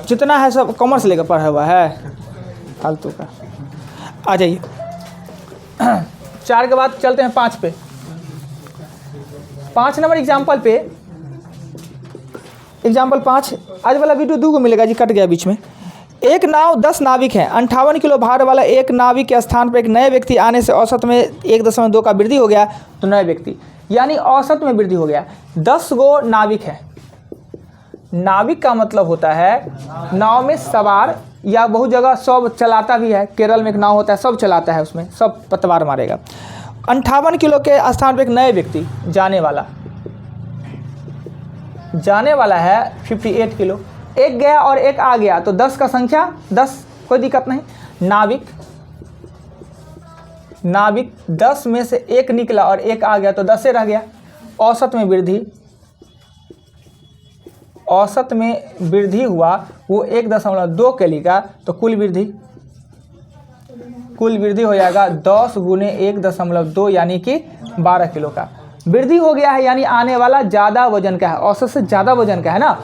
जितना है सब कॉमर्स लेकर पढ़ा हुआ है, फालतू का। आ जाइए 4 के बाद चलते हैं 5 पे। 5 नंबर एग्जाम्पल पे, एग्जाम्पल 5। आज वाला वीडियो 2 को मिलेगा जी, कट गया बीच में। एक नाव 10 नाविक हैं, 58 किलो भार वाला एक नाविक के स्थान पर एक नए व्यक्ति आने से औसत में 1.2 का वृद्धि हो गया। तो नए व्यक्ति यानी औसत में वृद्धि हो गया। 10 गो नाविक है। नाविक का मतलब होता है नाव में सवार, या बहुत जगह सब चलाता भी है। केरल में एक नाव होता है, सब चलाता है, उसमें सब पतवार मारेगा। 58 किलो के स्थान पर एक नए व्यक्ति जाने वाला है 58 किलो। एक गया और एक आ गया, तो 10 का संख्या 10, कोई दिक्कत नहीं। नाविक 10 में से एक निकला और एक आ गया, तो 10 से रह गया। औसत में वृद्धि हुआ वो 1.2 केली का, तो कुल वृद्धि हो जाएगा 10 गुने 1.2 यानी कि 12 किलो का वृद्धि हो गया है। यानी आने वाला ज़्यादा वजन का है, औसत से ज़्यादा वजन का है ना।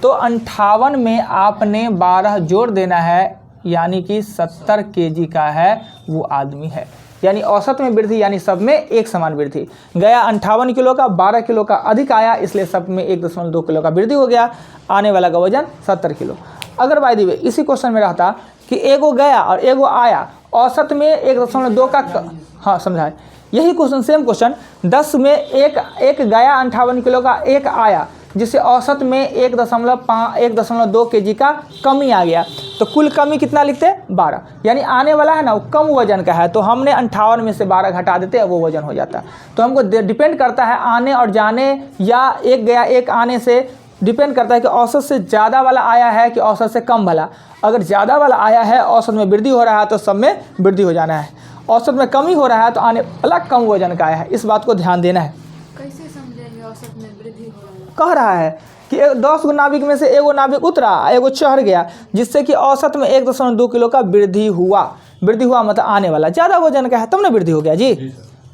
तो 58 में आपने 12 जोड़ देना है, यानी कि 70 केजी का है वो आदमी है। यानी औसत में वृद्धि, यानी सब में एक समान वृद्धि। गया 58 किलो का, 12 किलो का अधिक आया, इसलिए सब में 1.2 किलो का वृद्धि हो गया। आने वाला का वजन 70 किलो। अगर बाय द वे इसी क्वेश्चन में रहता कि एगो गया और एगो आया, औसत में 1.2 का, हाँ समझाए, यही क्वेश्चन सेम क्वेश्चन 10 में एक गया 58 किलो का, एक आया, जिससे औसत में 1.2 केजी का कमी आ गया। तो कुल कमी कितना लिखते हैं? 12। यानी आने वाला है ना वो कम वजन का है, तो हमने 58 में से 12 घटा देते हैं, वो वजन हो जाता है। तो हमको डिपेंड करता है आने और जाने, या एक गया एक आने से डिपेंड करता है कि औसत से ज़्यादा वाला आया है कि औसत से कम वाला। अगर ज़्यादा वाला आया है, औसत में वृद्धि हो रहा है, तो सब में वृद्धि हो जाना है। औसत में कमी हो रहा है, तो आने वाला कम वजन का आया है। इस बात को ध्यान देना है। कैसे समझेंगे औसत में वृद्धि हो रहा है? कह रहा है कि 10 गो नाविक में से एगो नाविक उतरा, एगो चढ़ गया, जिससे कि औसत में 1.2 किलो का वृद्धि हुआ। वृद्धि हुआ मतलब आने वाला ज़्यादा वजन का है, तब ना वृद्धि हो गया जी।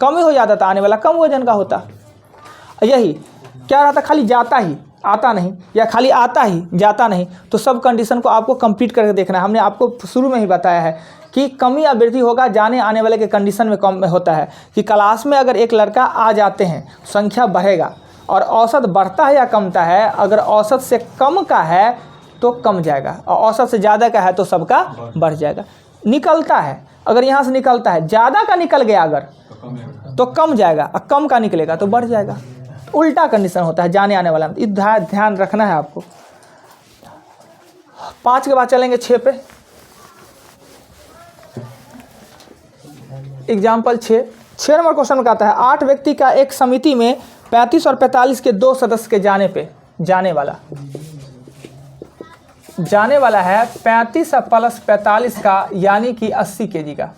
कमी हो जाता था, आने वाला कम वजन का होता। यही क्या रहता, खाली जाता ही आता नहीं, या खाली आता ही जाता नहीं। तो सब कंडीशन को आपको कंप्लीट करके देखना है। हमने आपको शुरू में ही बताया है कि कमी या वृद्धि होगा जाने आने वाले के कंडीशन में कम होता है। कि क्लास में अगर एक लड़का आ जाते हैं, संख्या बढ़ेगा, और औसत बढ़ता है या कमता है। अगर औसत से कम का है तो कम जाएगा, और औसत से ज़्यादा का है तो सबका बढ़ जाएगा। निकलता है, अगर यहाँ से निकलता है, ज़्यादा का निकल गया अगर तो कम जाएगा, और कम का निकलेगा तो बढ़ जाएगा। उल्टा कंडीशन होता है जाने आने वाला में। ध्यान रखना है आपको। 5 के बाद चलेंगे 6 पे। एग्जाम्पल 6 नंबर क्वेश्चन में कहता है 8 व्यक्ति का एक समिति में 35 और 45 के 2 सदस्य के जाने पे जाने वाला है 35 प्लस 45 का, यानी कि 80 केजी का।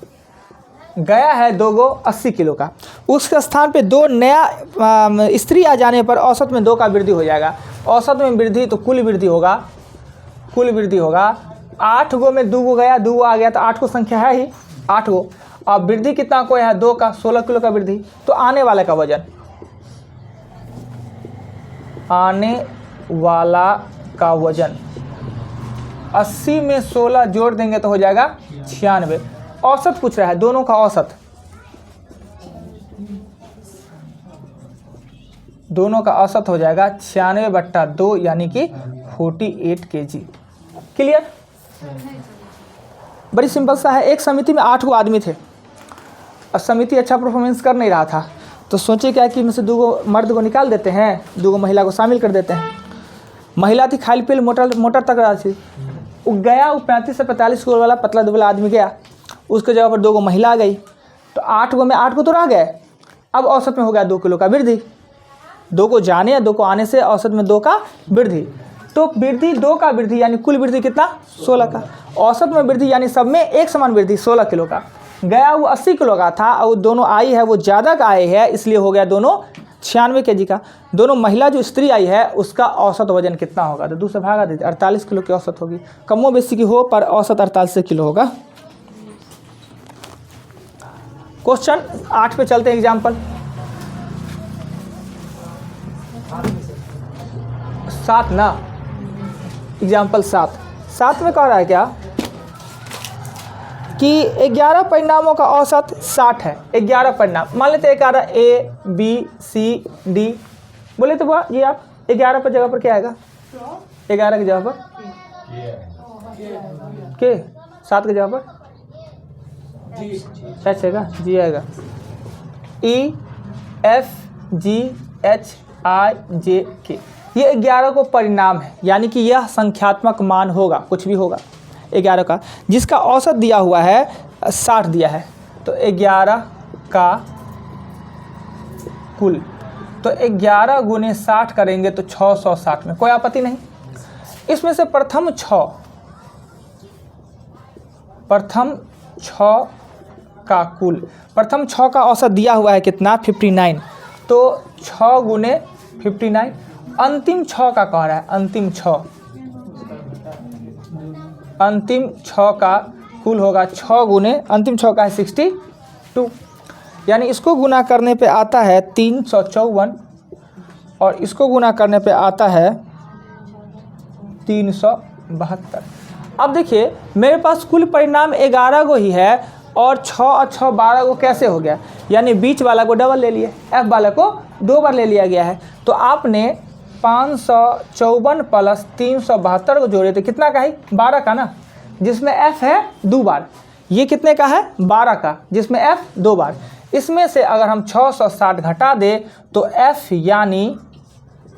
गया है 2 गो 80 किलो का। उसके स्थान पे 2 नया स्त्री आ जाने पर औसत में 2 का वृद्धि हो जाएगा। औसत में वृद्धि तो कुल वृद्धि होगा। 8 गो में 2 गो गया, 2 गो आ गया, तो 8 को संख्या है ही 8 गो। अब वृद्धि कितना को है? 2 का, 16 किलो का वृद्धि। तो आने वाले का वजन, आने वाला का वजन 80 में 16 जोड़ देंगे तो हो जाएगा 96। औसत पूछ रहा है, दोनों का औसत, हो जाएगा 96/2 यानी कि 48 केजी। क्लियर? बड़ी सिंपल सा है। एक समिति में 8 गो आदमी थे, और समिति अच्छा परफॉर्मेंस कर नहीं रहा था, तो सोचे क्या कि में से 2 गो मर्द को निकाल देते हैं, 2 गो महिला को शामिल कर देते हैं। महिला थी खाली पेल मोटर तक थी। वो गया, वो 35 से 45 किलो वाला पतला दुबला आदमी गया, उसके जगह पर 2 गो महिला आ गई, तो 8 गो में 8 को तो रह गए। अब औसत में हो गया 2 किलो का वृद्धि। 2 को जाने या 2 को आने से औसत में 2 का वृद्धि। तो वृद्धि 2 का वृद्धि यानी कुल वृद्धि कितना? 16 का। औसत में वृद्धि यानी सब में एक समान वृद्धि 16 किलो का। गया वो 80 किलो का था, और दोनों आई है वो ज़्यादा का आए है, इसलिए हो गया दोनों 96 केजी का। दोनों महिला जो स्त्री आई है उसका औसत वजन कितना होगा? तो 2 से भागा देते, 48 किलो की औसत होगी। कमो बेसी की हो, पर औसत 48 किलो होगा। क्वेश्चन 8 पे चलते हैं। एग्जाम्पल 7 ना, एग्जाम्पल 7 में कह रहा है क्या कि 11 परिणामों का औसत 60 है। 11 परिणाम मान लेते हैं 11 A B C D बोले तो बुआ ये आप 11 पर जगह पर क्या आएगा? 11 की जगह पर के 7 की जगह पर H आएगा, G आएगा, E F G H I J K। ये 11 को परिणाम है, यानी कि यह संख्यात्मक मान होगा, कुछ भी होगा 11 का, जिसका औसत दिया हुआ है 60 दिया है। तो 11 का कुल, तो 11 गुने 60 करेंगे तो 660 में, कोई आपत्ति नहीं। इसमें से प्रथम 6 का कुल, प्रथम 6 का औसत दिया हुआ है कितना? 59। तो 6 गुने 59, अंतिम 6 का कह रहा है, अंतिम 6 का कुल होगा 6 गुने अंतिम 6 का है 62, यानी इसको गुना करने पे आता है 354 और इसको गुना करने पे आता है 372। अब देखिए मेरे पास कुल परिणाम 11 को ही है और 6 और 6 12 को कैसे हो गया, यानी बीच वाला को डबल ले लिए, F वाला को 2 बार ले लिया गया है। तो आपने 554 प्लस 372 को जोड़े तो कितना का है? 12 का ना, जिसमें F है 2 बार। ये कितने का है? 12 का, जिसमें F 2 बार। इसमें से अगर हम 660 घटा दे तो F यानी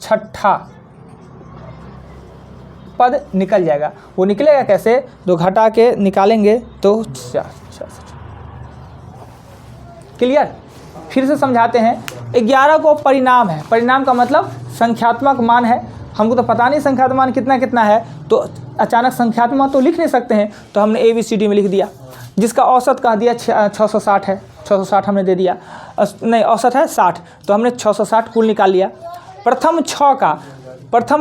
छठा पद निकल जाएगा। वो निकलेगा कैसे? तो घटा के निकालेंगे तो 66। क्लियर? फिर से समझाते हैं। 11 को परिणाम है, परिणाम का मतलब संख्यात्मक मान है। हमको तो पता नहीं संख्यात्मक मान कितना कितना है, तो अचानक संख्यात्मक मान तो लिख नहीं सकते हैं, तो हमने ABCD में लिख दिया, जिसका औसत कह दिया 660 है, 660 हमने दे दिया, नहीं औसत है 60, तो हमने 660 कुल निकाल लिया। प्रथम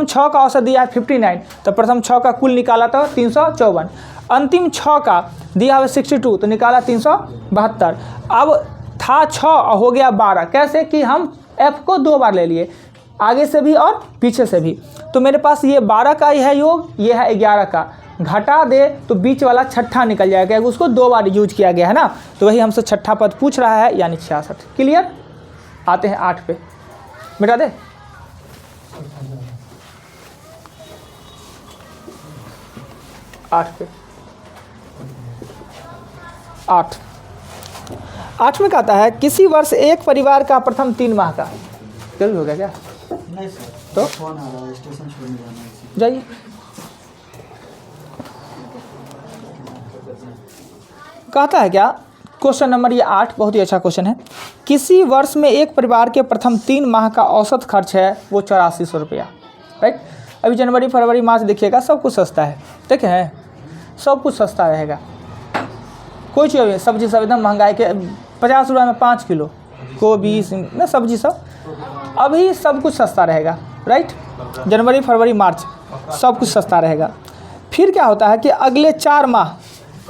6 का औसत दिया है 59, तो प्रथम 6 का कुल निकाला तो 354। अंतिम 6 का दिया हुआ 62, तो निकाला 372। अब था 6 और हो गया 12, कैसे कि हम F को 2 बार ले लिए, आगे से भी और पीछे से भी। तो मेरे पास ये 12 का ही है योग, ये है 11 का, घटा दे तो बीच वाला छठा निकल जाएगा, उसको 2 बार यूज किया गया है ना, तो वही हमसे छठा पद पूछ रहा है, यानी 66। क्लियर? आते हैं 8 पे, मिटा दे। 8 पे 8 में कहता है किसी वर्ष एक परिवार का प्रथम 3 माह का, जरूर हो गया क्या? नहीं सर, तो फोन आ रहा है, स्टेशन छोड़ने जाना है इसी। जाइए। कहता है क्या क्वेश्चन नंबर ये 8, बहुत ही अच्छा क्वेश्चन है। किसी वर्ष में एक परिवार के प्रथम 3 माह का औसत खर्च है वो 8400 रुपया, राइट। अभी जनवरी फरवरी मार्च देखिएगा सब कुछ सस्ता है, देखे हैं सब कुछ सस्ता रहेगा, कोई चीज़ सब्जी सब एकदम महंगाई के 50 रुपये में 5 किलो गोभी ना सब्जी सब, अभी सब कुछ सस्ता रहेगा, राइट। जनवरी फरवरी मार्च सब कुछ सस्ता रहेगा। फिर क्या होता है कि अगले 4 माह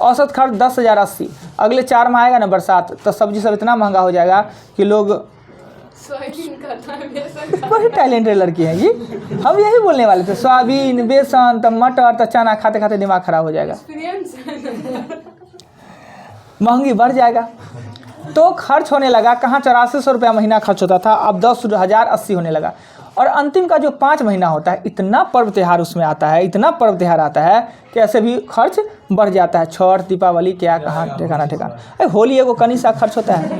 औसत खर्च 10,080, अगले 4 माह आएगा ना बरसात, तो सब्जी सब इतना महंगा हो जाएगा कि लोग, सोयाबीन करता है, बेसन का बड़ी टैलेंटेड लड़की है ये, हम यही बोलने वाले थे, सोयाबीन बेसन तो मटर तो चना खाते खाते दिमाग खराब हो जाएगा, एक्सपीरियंस है। महंगी बढ़ जाएगा। तो खर्च होने लगा, कहाँ 8400 रुपया महीना खर्च होता था, अब 10,080 होने लगा। और अंतिम का जो 5 महीना होता है, इतना पर्व त्यौहार उसमें आता है, इतना पर्व त्यौहार आता है कि ऐसे भी खर्च बढ़ जाता है। छठ दीपावली क्या कहाँ ठिकाना ठिकाना, अरे होली एगो कनी सा खर्च होता है,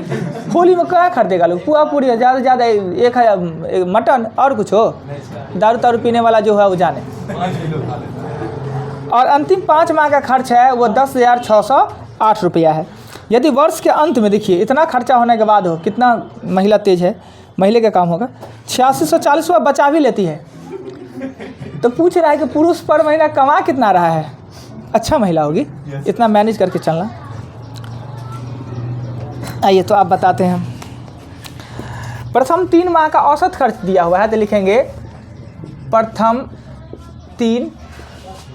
होली में क्या खरीदेगा लोग, पुआ पूरी ज़्यादा से ज़्यादा 1 मटन और कुछ हो, दारू तारू पीने वाला जो है वो जाने। और अंतिम 5 माह का खर्च है वो 10,608 रुपया है। यदि वर्ष के अंत में देखिए इतना खर्चा होने के बाद हो, कितना महिला तेज है, महिला का काम होगा, 8640 रुपये बचा भी लेती है। तो पूछ रहा है कि पुरुष पर महीना कमा कितना रहा है, अच्छा महिला होगी इतना मैनेज करके चलना। आइए तो आप बताते हैं। प्रथम 3 माह का औसत खर्च दिया हुआ है, तो लिखेंगे प्रथम 3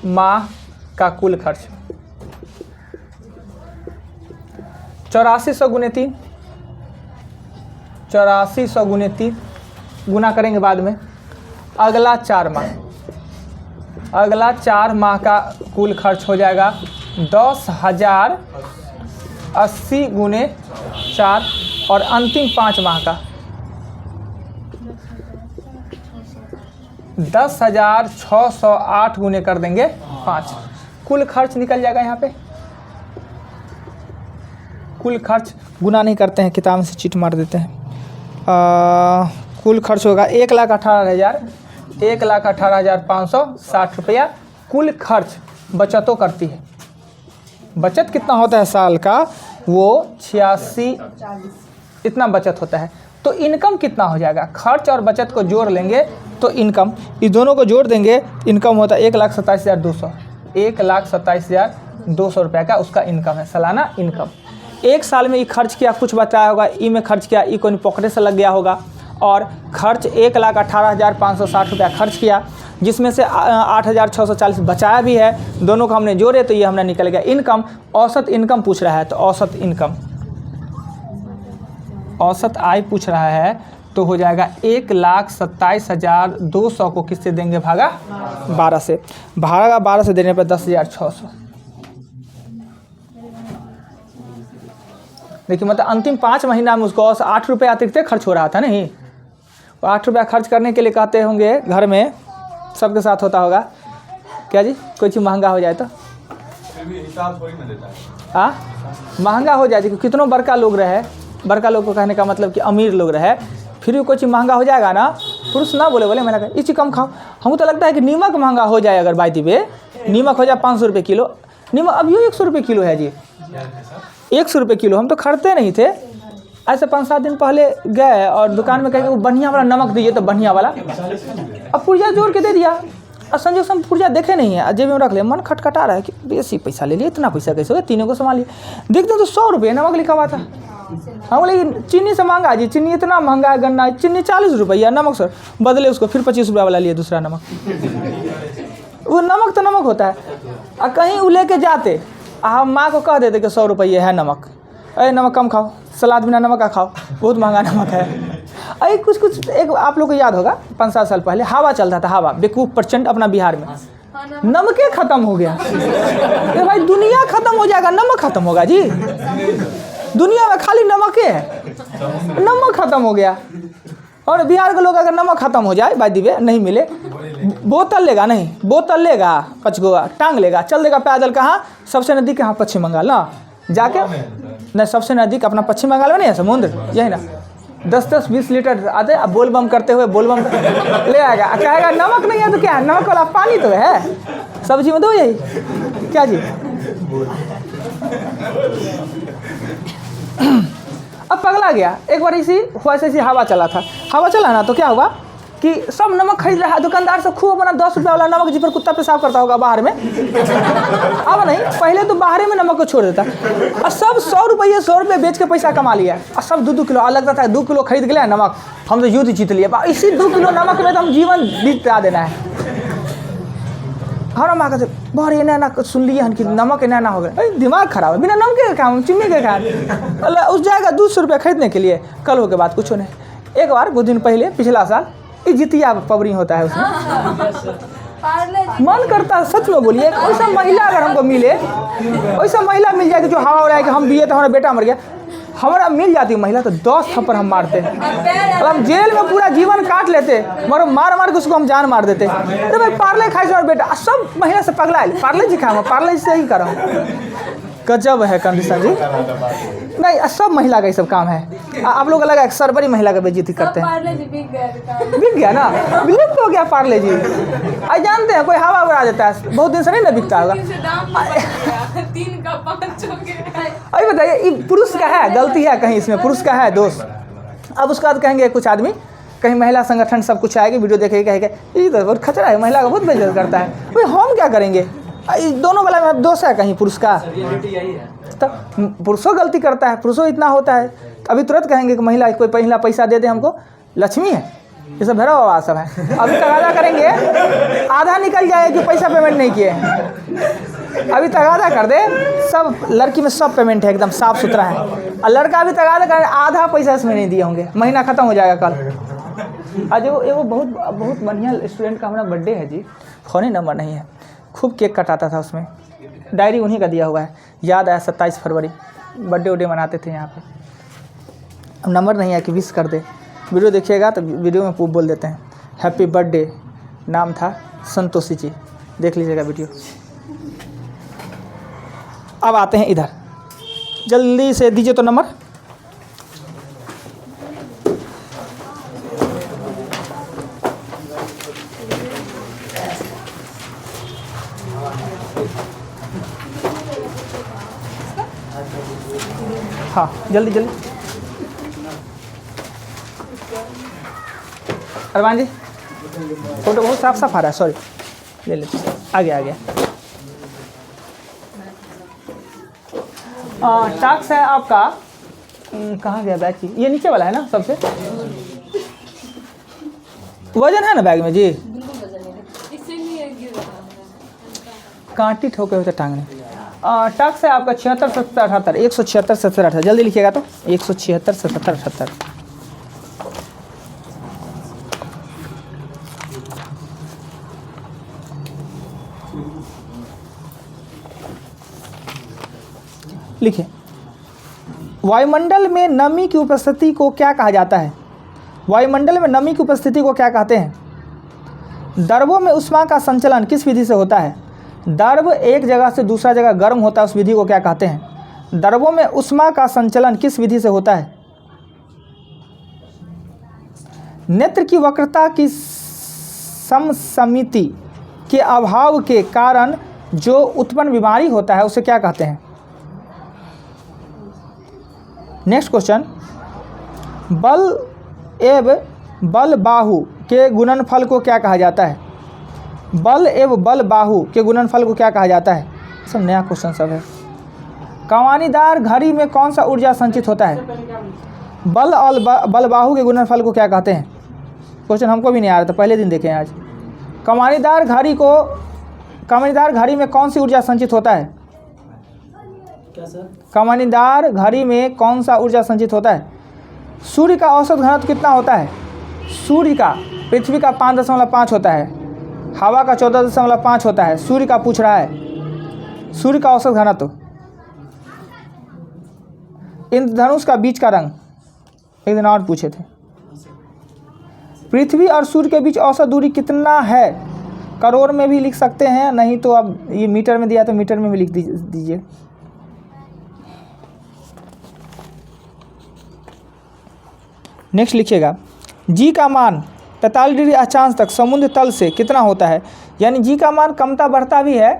माह का कुल खर्च 8400 गुने 3, 8400 गुने 3 गुना करेंगे बाद में। अगला 4 माह, अगला 4 माह का कुल खर्च हो जाएगा 10,000 80 गुने 4 और अंतिम 5 माह का 10,608 गुने कर देंगे 5। कुल खर्च निकल जाएगा यहाँ पे। कुल खर्च गुना नहीं करते हैं, किताब से चीट मार देते हैं। कुल खर्च होगा 1,18,560 रुपया। कुल खर्च बचतों करती है। बचत कितना होता है साल का? वो 86 इतना बचत होता है। तो इनकम कितना हो जाएगा? खर्च और बचत को जोड़ लेंगे तो इनकम, इस दोनों को जोड़ देंगे, इनकम होता है 1,27,200। 1,27,200 रुपये का उसका इनकम है, सालाना इनकम। एक साल में ये खर्च किया, कुछ बताया होगा, ई में खर्च किया, ई कोई पॉकेट से लग गया होगा। और खर्च 1,18,560 रुपया खर्च किया, जिसमें से 8,640 बचाया भी है। दोनों को हमने जोड़े तो ये हमने निकल गया इनकम। औसत इनकम पूछ रहा है तो औसत इनकम, औसत आय पूछ रहा है तो हो जाएगा 1,27,200 को किससे देंगे भागा? 12 से। भागा 12 से देने पर 10,600। देखिए मतलब अंतिम 5 महीना में उसको 8 रुपये अतिरिक्त खर्च हो रहा था नहीं। 8 रुपया खर्च करने के लिए कहते होंगे, घर में सबके साथ होता होगा क्या जी, कोई चीज़ महंगा हो जाए तो हिसाब थोड़ी ना देता है। हाँ, महंगा हो जाए, कितनों बड़का लोग रहे, बड़का लोग को कहने का मतलब कि अमीर लोग रहे, फिर भी कोई चीज़ महंगा हो जाएगा ना, पुरुष ना बोले मैंने कहा इस चीज़ कम खाओ। हमको तो लगता है कि नीमक महंगा हो जाए, अगर बाई दी नीमक हो जाए 500 रुपये किलो, नीमक अभी 100 रुपये किलो है जी, 100 रुपये किलो। हम तो खरीदते नहीं थे, ऐसे 5-7 दिन पहले गए और दुकान में कहे वो बढ़िया वाला नमक दीजिए, तो बढ़िया वाला अब पुर्जा जोड़ के दे दिया। और संजोग से हम पुर्जा देखे नहीं है, जेब में रख ले, मन खटखटा रहा है कि बेसी पैसा ले लिए, इतना पैसा कैसे हो, तीनों को संभालिए। देखते तो 100 रुपये नमक लिखा हुआ था। हम बोले चीनी से महंगा जी, चीनी इतना महंगा है, गन्ना चीनी 40 रुपया, नमक सर बदले उसको, फिर 25 रुपया वाला लिए दूसरा नमक। वो नमक तो नमक होता है। और कहीं वो लेके जाते, हम माँ को कह देते कि 100 रुपये है नमक, अरे नमक कम खाओ, सलाद बिना नमक का खाओ, बहुत महंगा नमक है। अरे कुछ एक आप लोग को याद होगा 5-7 साल पहले हवा चलता था, हवा बेवकूफ़ प्रचंड अपना बिहार में, नमके खत्म हो गया। अरे भाई दुनिया खत्म हो जाएगा, नमक खत्म होगा जी, दुनिया में खाली नमके है, नमक खत्म हो गया। और बिहार के लोग अगर नमक खत्म हो जाए बाई दिवे नहीं मिले, बोतल लेगा, नहीं बोतल लेगा, 5 गो टांग लेगा, चल देगा पैदल। कहाँ? सबसे नज़दीक यहाँ पश्चिम बंगाल ना जाके, नहीं सबसे नज़दीक अपना पश्चिम बंगाल में नहीं है समुद्र, यही ना, 10-20 लीटर आते, अब बोल बम करते हुए बोल बम ले आएगा, कहेगा नमक नहीं है तो क्या है, नमक वाला पानी तो है, सब्जी में दो यही क्या जी। अब पगला गया। एक बार इसी ऐसी हवा चला था, हवा चला ना तो क्या हुआ कि सब नमक खरीद रहा है, दुकानदार से खूब अपना 10 रुपये वाला नमक, जिस पर कुत्ता पेशाब करता होगा बाहर में, अब नहीं, पहले तो बाहर में नमक को छोड़ देता, और सब 100 रुपये बेच के पैसा कमा लिया। और सब 2-2 किलो, अलग लगता है 2 किलो खरीद के लिया नमक, हम तो युद्ध जीत लिए, इसी 2 किलो नमक में तो हम जीवन बिता देना है। हमारा माँ कहते बहुत ये ना सुन लिए हन कि नमक ना हो गया, दिमाग खराब है, बिना नमक के खाऊँ, चीनी के खाएँ, अल्लाह उस जाएगा 200 रुपये खरीदने के लिए, कल हो के बाद कुछ नहीं। एक बार कुछ दिन पहले पिछला साल जितिया पबनी होता है, उसमें मन करता है सच में बोलिए, वैसा महिला अगर हमको मिले, वैसा महिला मिल जाए कि जो हवा हो रहा है कि हम दिए तो हमारा बेटा मर गया, हमारा मिल जाती महिला तो 10 थप्पड़ हम मारते हैं, और हम जेल में पूरा जीवन काट लेते, मगर मार के उसको हम जान मार देते। अरे भाई पार्ले खाए और बेटा सब महिला से पगला है, पार्ले जी खाऊँ, पार्ले से ही करो, गजब है कंडीशन जी। नहीं सब महिला का ये सब काम है। आप लोग अलग है, सरबरी महिला का बेइज्जती करते हैं, बिक गया ना, विलुप्त हो गया पार्ले जी। आई जानते हैं कोई हवा उड़ा देता है, बहुत दिन से नहीं ना बिकता होगा। 3 का 5 हो गया। अभी बताइए ये पुरुष का है गलती है, कहीं इसमें पुरुष का है दोष। अब उसके बाद कहेंगे कुछ आदमी, कहीं महिला संगठन सब कुछ आएगी, वीडियो देखेंगे, कहेंगे ये तो बहुत खतरा है, महिला का बहुत बेइज्जत करता है। भाई हम क्या करेंगे, दोनों वाला में दोष है कहीं पुरुष का, तो पुरुषों गलती करता है, पुरुषों इतना होता है। अभी तुरंत कहेंगे कि महिला कोई महिला पैसा दे दे हमको, लक्ष्मी है, ये सब भैरव बाबा सब है। अभी तगादा करेंगे, आधा निकल जाए कि पैसा पेमेंट नहीं किए, अभी तगादा कर दे, सब लड़की में सब पेमेंट है, एकदम साफ सुथरा है, और लड़का भी तगादा कर आधा पैसा इसमें नहीं दिए होंगे, महीना खत्म हो जाएगा कल। आज वो बहुत बढ़िया स्टूडेंट का हमारा बर्थडे है जी, फ़ोन नंबर नहीं है। खूब केक कटाता था उसमें, डायरी उन्हीं का दिया हुआ है। याद आया 27 फरवरी बर्थडे उडे मनाते थे यहाँ पे। अब नंबर नहीं है कि विश कर दे। वीडियो देखिएगा तो वीडियो में बोल देते हैं हैप्पी बर्थडे, नाम था संतोषी जी, देख लीजिएगा वीडियो। अब आते हैं इधर, जल्दी से दीजिए तो नंबर। हाँ जल्दी जल्दी। अरमान जी फोटो बहुत साफ साफ आ रहा है, सॉरी ले लेते हैं। आ गया आ गया। टास्क है आपका, कहाँ गया बैग की, ये नीचे वाला है ना सबसे। वजन है ना बैग में जी, इससे नहीं गिर रहा है। कांटी ठोके हुए थे टांगने। टास्क है आपका 76 77 78 176 77 78। जल्दी लिखिएगा तो 176 77 78। लिखिए, वायुमंडल में नमी की उपस्थिति को क्या कहा जाता है? वायुमंडल में नमी की उपस्थिति को क्या कहते हैं? द्रवों में ऊष्मा का संचलन किस विधि से होता है? द्रव एक जगह से दूसरा जगह गर्म होता है, उस विधि को क्या कहते हैं? द्रवों में ऊष्मा का संचलन किस विधि से होता है? नेत्र की वक्रता की सममिति के अभाव के कारण जो उत्पन्न बीमारी होता है उसे क्या कहते हैं? नेक्स्ट क्वेश्चन, बल एवं बल बाहु के गुणनफल को क्या कहा जाता है? बल एवं बल बाहु के गुणनफल को क्या कहा जाता है? सब नया क्वेश्चन सब है। कमानीदार घड़ी में कौन सा ऊर्जा संचित होता है? बल और बल बाहु के गुणनफल को क्या कहते हैं? क्वेश्चन हमको भी नहीं आ रहा था, पहले दिन देखें आज। कमानीदार घड़ी में कौन सी ऊर्जा संचित होता है? क्या सर? कमानीदार घड़ी में कौन सा ऊर्जा संचित होता है? सूर्य का औसत घनत्व कितना होता है? सूर्य का, पृथ्वी का 5.5 होता है, हवा का 14.5 होता है। सूर्य का पूछ रहा है, सूर्य का औसत घनत्व। इंद्रधनुष का बीच का रंग एक दिन और पूछे थे। पृथ्वी और सूर्य के बीच औसत दूरी कितना है? करोड़ में भी लिख सकते हैं, नहीं तो अब ये मीटर में दिया तो मीटर में भी लिख दीजिए। नेक्स्ट लिखिएगा, जी का मान 43 डिग्री अक्षांश तक समुद्र तल से कितना होता है? यानी जी का मान कमता बढ़ता भी है,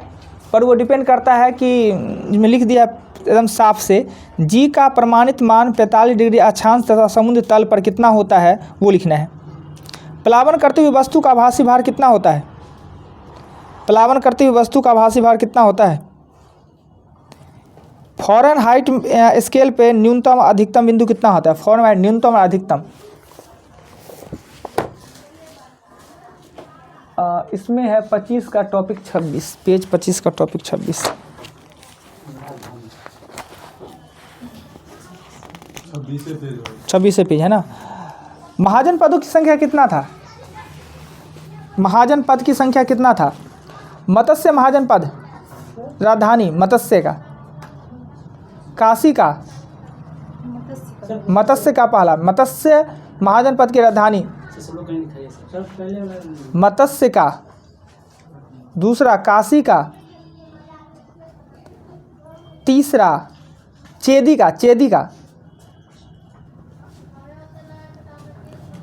पर वो डिपेंड करता है कि मैं लिख दिया एकदम साफ से, जी का प्रमाणित मान 45 डिग्री अक्षांश तथा समुद्र तल पर कितना होता है वो लिखना है। प्लावन करती हुई वस्तु का आभासी भार कितना होता है? प्लावन करती हुई वस्तु का आभासी भार कितना होता है? फ़ारेनहाइट स्केल पे न्यूनतम अधिकतम बिंदु कितना होता है? फ़ारेनहाइट न्यूनतम और अधिकतम। इसमें है 25 का टॉपिक 26, पेज 25 का टॉपिक 26। 26 पेज है ना। महाजन पदों की संख्या कितना था? महाजन पद की संख्या कितना था? मत्स्य महाजन पद, राजधानी मत्स्य का, काशी का मत्स्य का पहला, मत्स्य महाजन पद की राजधानी मत्स्य का, दूसरा काशी का, तीसरा चेदी का,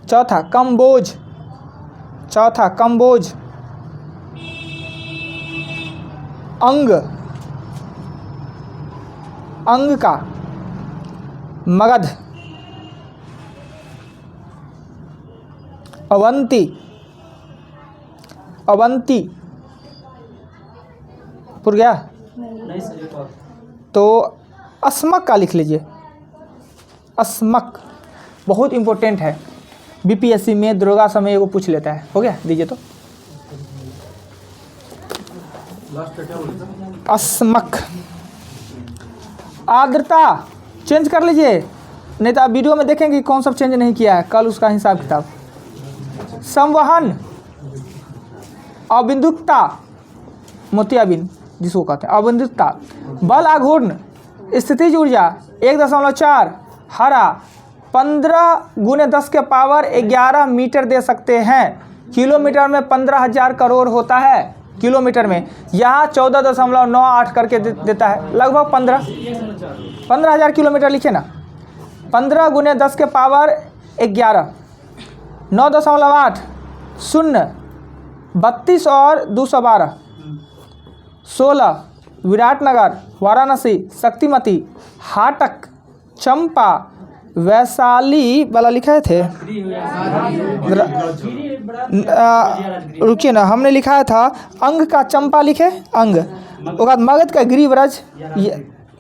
चौथा कंबोज, अंग का, मगध, अवंती पुर गया नहीं सर, एक और। तो अस्मक का लिख लीजिए। अस्मक बहुत इंपॉर्टेंट है, बीपीएससी में दरोगा समय को पूछ लेता है। हो गया, दीजिए तो। अस्मक। आर्द्रता चेंज कर लीजिए, नहीं तो आप वीडियो में देखेंगे कौन सा चेंज नहीं किया है, कल उसका हिसाब किताब। संवहन अबिंदुकता, मोतियाबिंद जिसको कहते हैं अबिंदुकता। बल आघूर्ण स्थितिज ऊर्जा 1.4। हरा 15 × 10 के पावर 11 मीटर दे सकते हैं। किलोमीटर में 15,000 करोड़ होता है किलोमीटर में, यहाँ 14.98 करके देता है, लगभग 15,000 किलोमीटर लिखे ना। 15 × 10 के पावर 11, 9.8 0, 32 और 212, 16 विराटनगर, वाराणसी, शक्तिमती, हाटक, चंपा, वैशाली वाला लिखे थे। रुकिए ना, हमने लिखा था अंग का चंपा लिखे, अंग। उसके बाद मगध का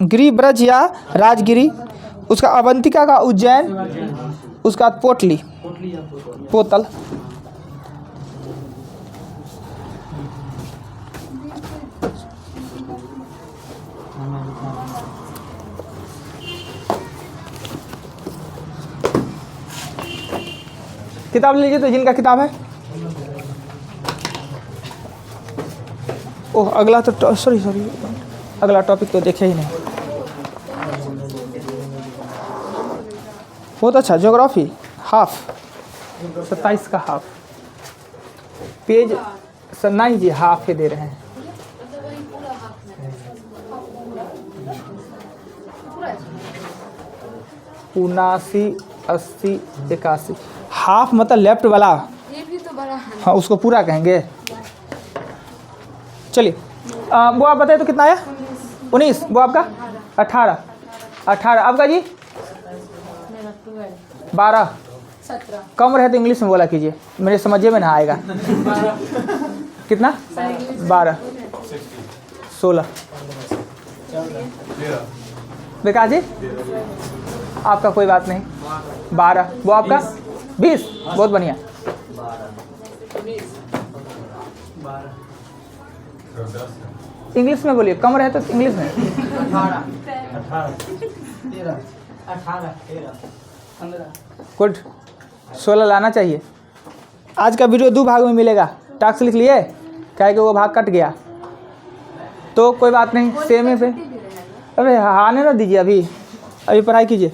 गिरिब्रज या राजगिरी, उसका अवंतिका का उज्जैन, उसका पोटली पोतल। किताब लीजिए तो जिनका किताब है। ओह अगला तो सॉरी अगला टॉपिक तो देखे ही नहीं। बहुत अच्छा, ज्योग्राफी हाफ 27 का हाफ पेज 9 जी, हाफ ही दे रहे हैं। उनासी 80 81, हाफ मतलब लेफ्ट वाला। ये भी तो बड़ा है। हाँ उसको पूरा कहेंगे। चलिए वो आप बताइए तो कितना आया? 19। वो आपका 18। आपका जी 12। 17। कम रहे तो इंग्लिश में बोला कीजिए, मेरे समझे में ना आएगा। कितना? 12। 16। विकास जी आपका कोई बात नहीं, 12। वो आपका 20। बहुत बढ़िया। इंग्लिश में बोलिए, कम रहे तो इंग्लिश में। 15। गुड। 16 लाना चाहिए। आज का वीडियो 2 भाग में मिलेगा। टास्क लिख लिए, क्या है कि वो भाग कट गया तो कोई बात नहीं, सेम है पे। अरे आने ना दीजिए, अभी पढ़ाई कीजिए।